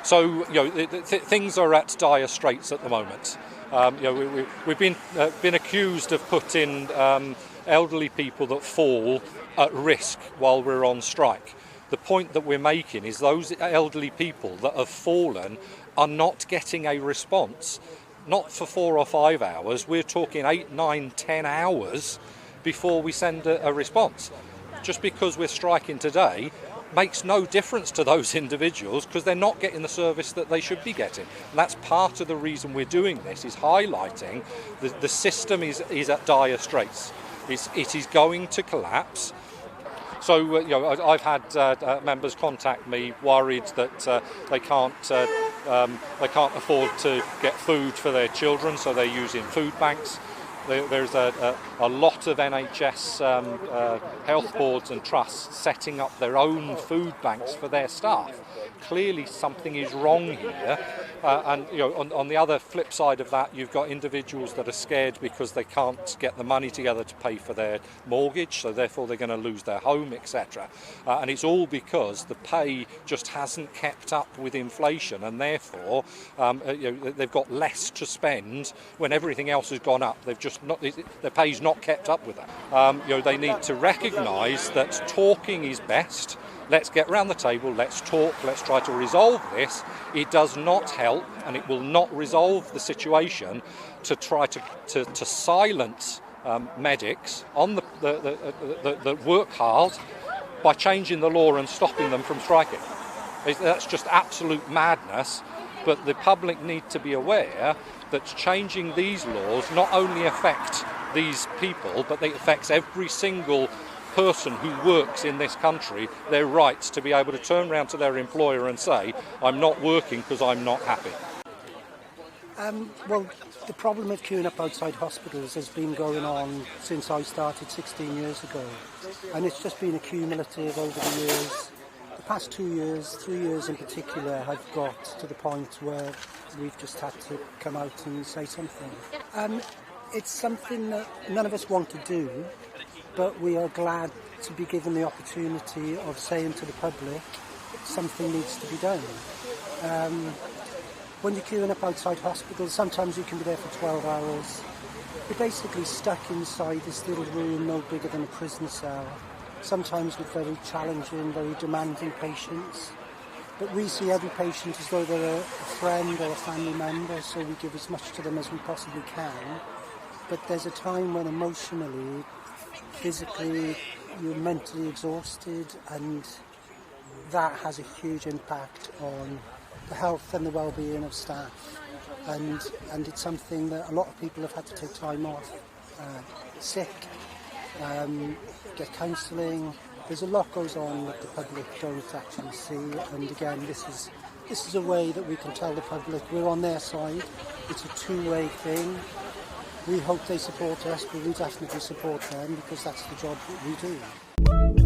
So, things are at dire straits at the moment. We've been accused of putting elderly people that fall at risk while we're on strike. The point that we're making is those elderly people that have fallen are not getting a response. Not for 4 or 5 hours, we're talking 8, 9, 10 hours before we send a response. Just because we're striking today makes no difference to those individuals because they're not getting the service that they should be getting. And that's part of the reason we're doing this, is highlighting the system is at dire straits. It is going to collapse. So, I've had members contact me worried that they can't afford to get food for their children, so they're using food banks. There's a lot of NHS health boards and trusts setting up their own food banks for their staff. Clearly something is wrong here, and on the other flip side of that, you've got individuals that are scared because they can't get the money together to pay for their mortgage, so therefore they're going to lose their home, etc. And it's all because the pay just hasn't kept up with inflation, and therefore they've got less to spend when everything else has gone up. They've just not, their pay's not kept up with that. They need to recognise that talking is best. Let's get round the table, let's talk, let's try to resolve this. It does not help, and it will not resolve the situation to try to silence medics on that work hard by changing the law and stopping them from striking. That's just absolute madness, but the public need to be aware that changing these laws not only affect these people, but it affects every single person who works in this country, their rights to be able to turn around to their employer and say, I'm not working because I'm not happy. Well, the problem of queuing up outside hospitals has been going on since I started 16 years ago, and it's just been accumulative over the years. The past 2 years, 3 years in particular, have got to the point where we've just had to come out and say something. It's something that none of us want to do, but we are glad to be given the opportunity of saying to the public something needs to be done. When you're queuing up outside hospitals, sometimes you can be there for 12 hours. You're basically stuck inside this little room no bigger than a prison cell, sometimes with very challenging, very demanding patients. But we see every patient as though they're a friend or a family member, so we give as much to them as we possibly can. But there's a time when emotionally, physically, you're mentally exhausted, and that has a huge impact on the health and the well-being of staff. And it's something that a lot of people have had to take time off, sick, get counselling. There's a lot goes on that the public don't actually see, and again, this is a way that we can tell the public we're on their side. It's a two-way thing. We hope they support us, but we definitely support them because that's the job that we do.